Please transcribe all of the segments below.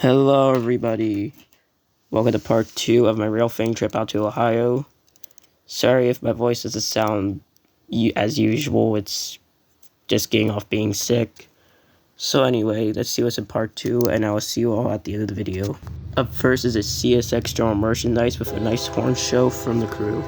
Hello everybody, welcome to part 2 of my railfanning trip out to Ohio. Sorry if my voice doesn't sound as usual, it's just getting off being sick. So anyway, let's see what's in part 2 and I will see you all at the end of the video. Up first is a CSX general merchandise with a nice horn show from the crew.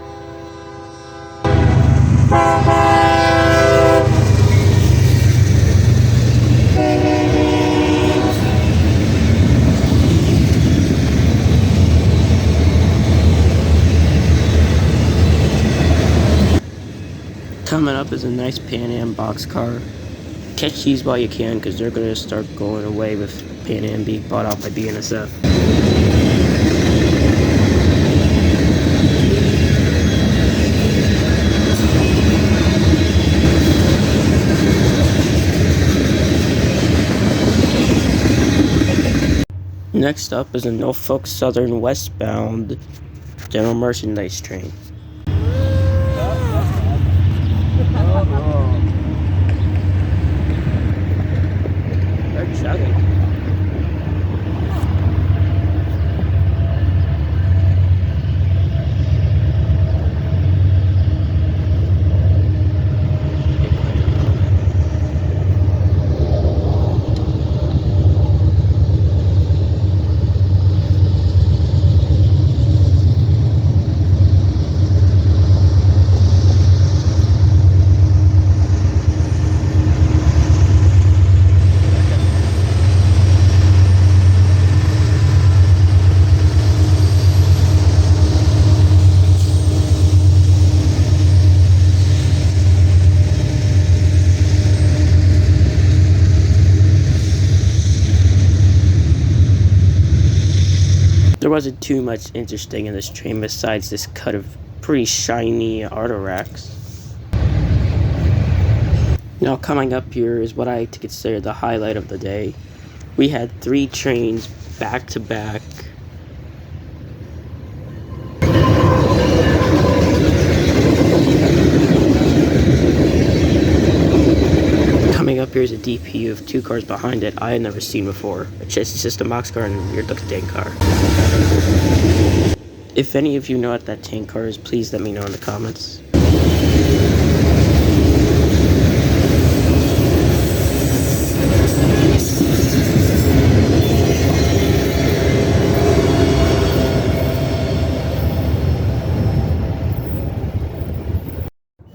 Coming up is a nice Pan Am boxcar. Catch these while you can because they're going to start going away with Pan Am being bought out by BNSF. Next up is a Norfolk Southern westbound general merchandise train. They're chugging. There wasn't too much interesting in this train besides this cut of pretty shiny auto racks. Now coming up here is what I like to consider the highlight of the day. We had 3 trains back to back. Coming up here is a DP of 2 cars behind it I had never seen before. It's just a boxcar and a weird looking tank car. If any of you know what that tank car is, please let me know in the comments.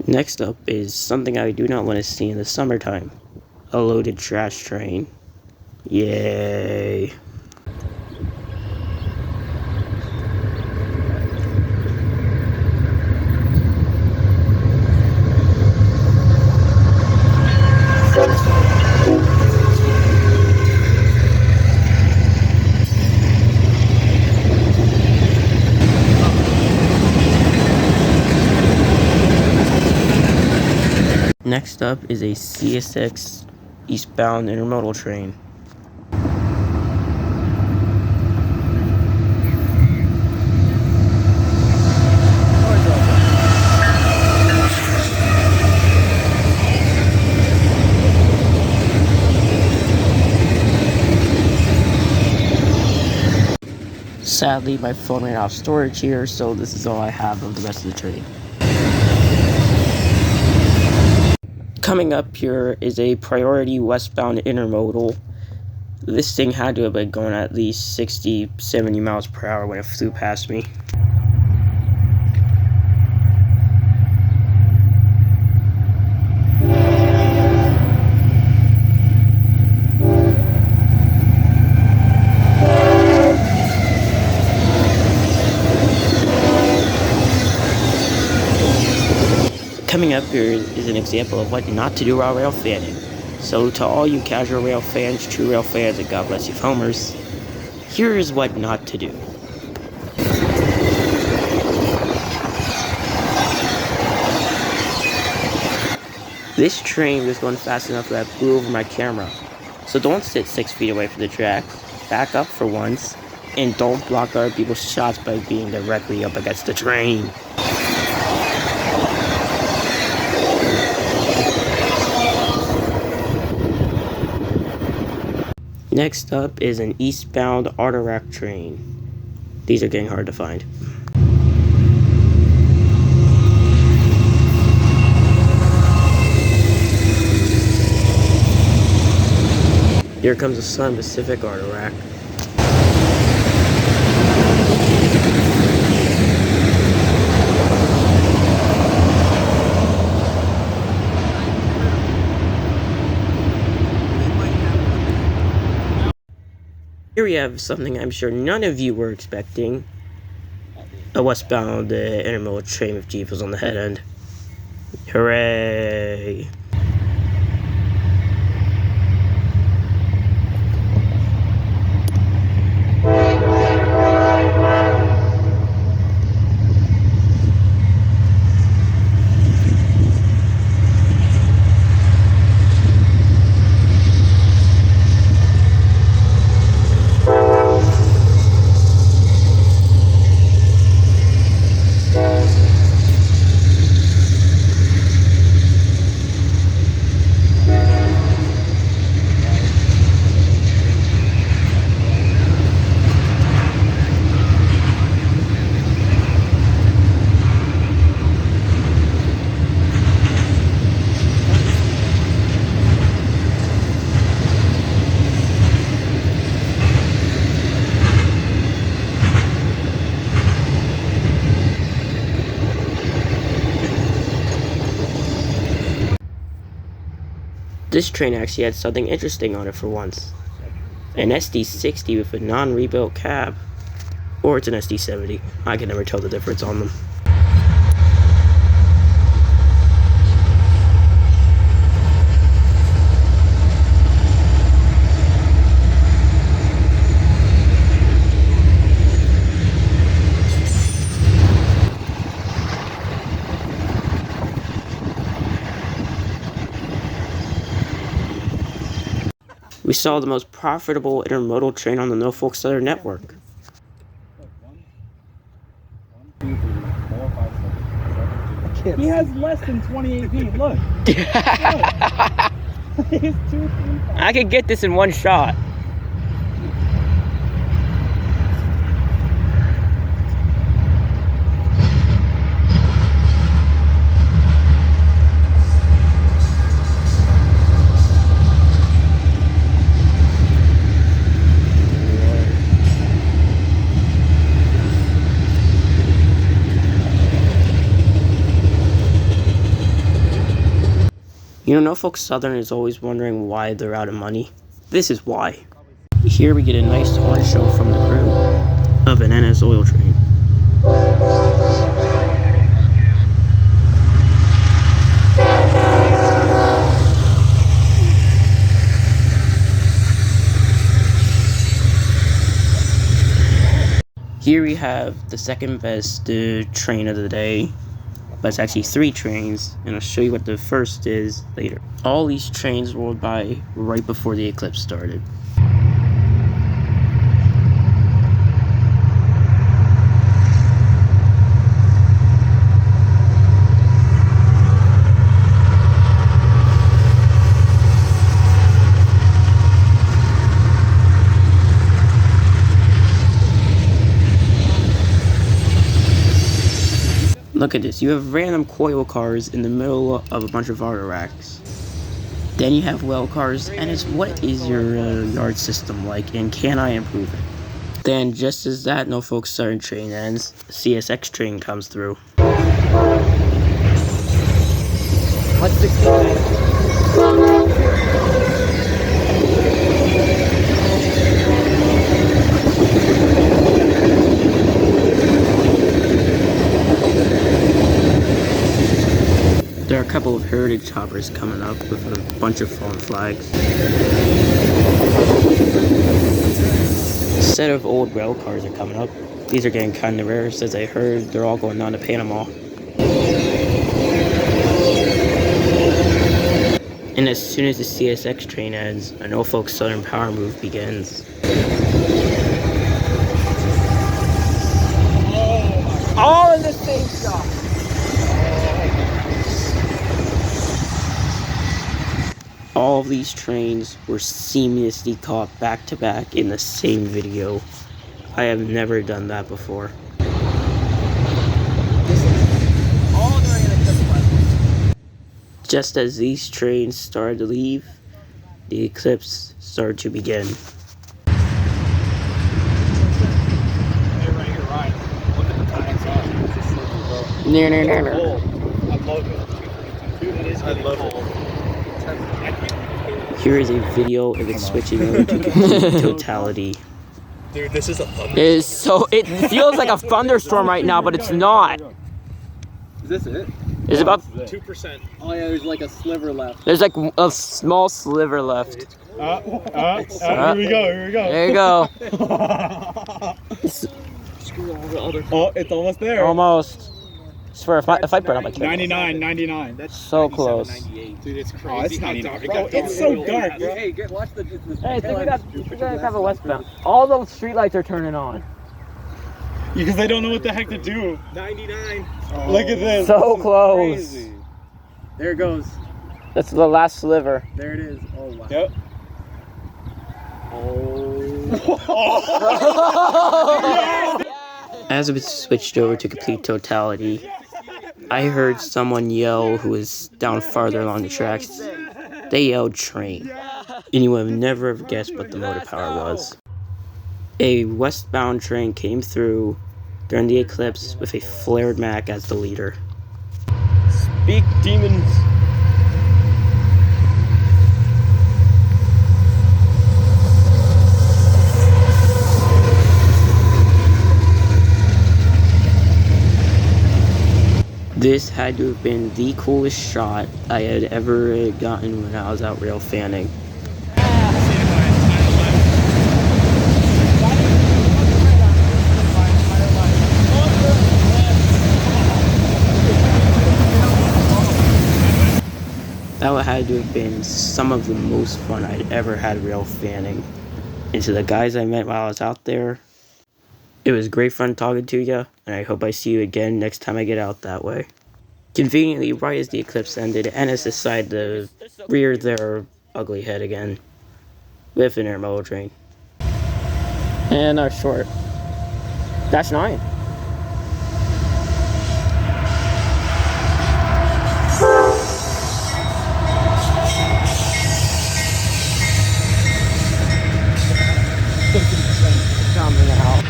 Next up is something I do not want to see in the summertime. A loaded trash train. Yay. Next up is a CSX eastbound intermodal train. Sadly, my phone ran out of storage here, so this is all I have of the rest of the train. Coming up here is a priority westbound intermodal. This thing had to have been going at least 60-70 miles per hour when it flew past me. Coming up here is an example of what not to do while rail fanning. So to all you casual rail fans, true rail fans, and God bless you homers, here is what not to do. This train was going fast enough that I blew over my camera. So don't sit 6 feet away from the tracks, back up for once, and don't block other people's shots by being directly up against the train. Next up is an eastbound Arterac train. These are getting hard to find. Here comes the Southern Pacific Arterac. Here we have something I'm sure none of you were expecting. A westbound intermodal train with Jeepers on the head end. Hooray! This train actually had something interesting on it for once. An SD60 with a non-rebuilt cab. Or it's an SD70. I can never tell the difference on them. We saw the most profitable intermodal train on the Norfolk Southern network. He has less than 28 feet. Look. He's 2 feet. I could get this in one shot. You know, Norfolk Southern is always wondering why they're out of money. This is why. Here we get a nice horn show from the crew of an NS oil train. Here we have the second best train of the day. But it's actually 3 trains, and I'll show you what the first is later. All these trains rolled by right before the eclipse started. Look at this, you have random coil cars in the middle of a bunch of Arteracs. Then you have well cars, and it's what is your yard system like, and can I improve it? Then just as that Norfolk Southern train ends, the CSX train comes through. What's the There are a couple of heritage hoppers coming up with a bunch of fallen flags. A set of old rail cars are coming up. These are getting kind of rare since I heard they're all going down to Panama. And as soon as the CSX train ends, a Norfolk Southern power move begins. all in the same shot. All of these trains were seamlessly caught back to back in the same video. I have never done that before. All during an eclipse. Just as these trains started to leave, the eclipse started to begin. Hey, right here, Ryan. Look at the times on. No. I love it. Dude, it is getting cold. Here is a video of it switching over to complete totality. Dude, this is a thunderstorm. It feels like a thunderstorm right now, but it's not. Is this it? It's about 2%. Oh yeah, there's like a sliver left. there's like a small sliver left. Here we go, here we go. There you go. Screw all the other. Oh, it's almost there. Almost. I swear if I burn up my camera. 99. That's so close. 98. Dude, it's crazy. Oh, it's 99. Bro, it's so dark, bro. Hey, watch the. Hey, so we gotta have a westbound. All those streetlights are turning on. Because they don't know what the heck to do. 99. Oh. Look at this. So close. Crazy. There it goes. That's the last sliver. There it is. Oh wow. Yep. As it switched over to complete totality, I heard someone yell who was down farther along the tracks. They yelled train. And you would have never have guessed what the motor power was. A westbound train came through during the eclipse with a flared Mac as the leader. Speak, demons! This had to have been the coolest shot I had ever gotten when I was out rail fanning. That had to have been some of the most fun I'd ever had rail fanning. And to the guys I met while I was out there, it was great fun talking to you, and I hope I see you again next time I get out that way. Conveniently, right as the eclipse ended, Ennis decided to rear their ugly head again with an intermodal train. And our short. That's 9. Coming out.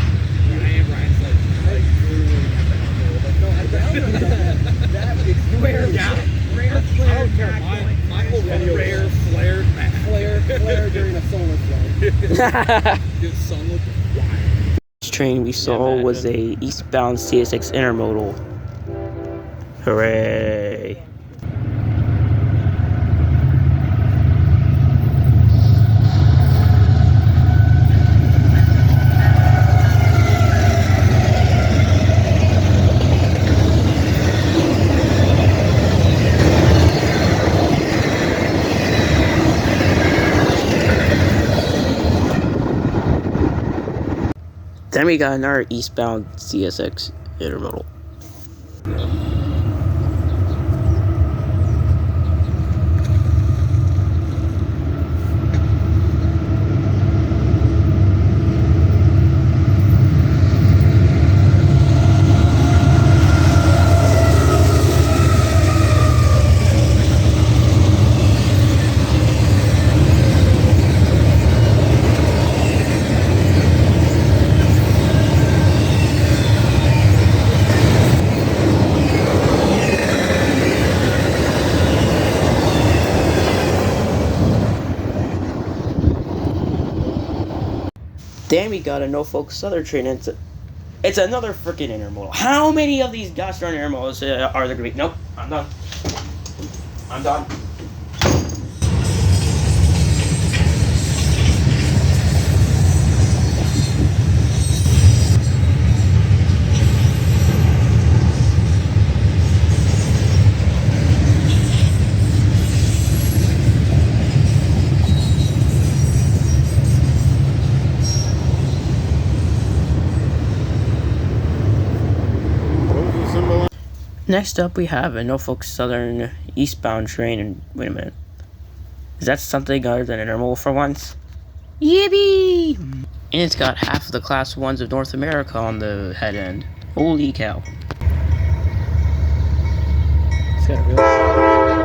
Flare during a solar flow. This train we saw was a eastbound CSX intermodal. Hooray! Then we got another eastbound CSX intermodal. Then we got a Norfolk Southern train. It's another freaking intermodal. How many of these gosh darn intermodals are there gonna be? Nope, I'm done. I'm done. Next up, we have a Norfolk Southern eastbound train, and wait a minute. Is that something other than an intermodal for once? Yippee! And it's got half of the Class 1s of North America on the head end. Holy cow. It's got a real.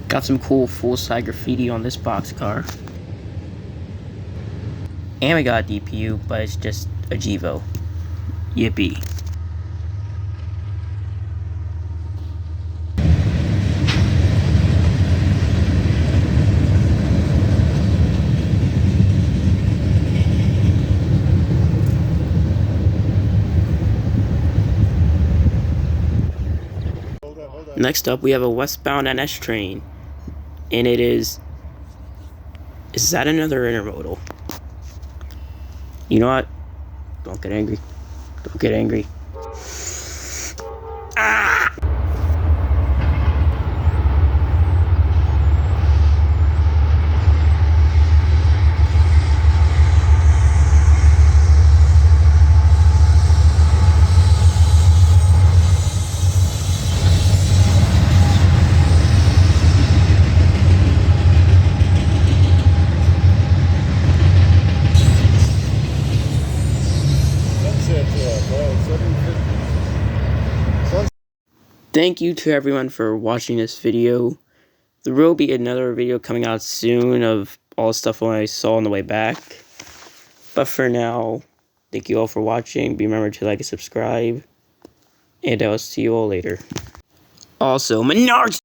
Got some cool full-side graffiti on this boxcar. And we got a DPU, but it's just a Gevo. Yippee. Next up, we have a westbound NS train. And it is that another intermodal? You know what? Don't get angry. Don't get angry. Ah! Thank you to everyone for watching this video. There will be another video coming out soon of all the stuff I saw on the way back. But for now, thank you all for watching. Remember to like and subscribe. And I'll see you all later. Also, Menards!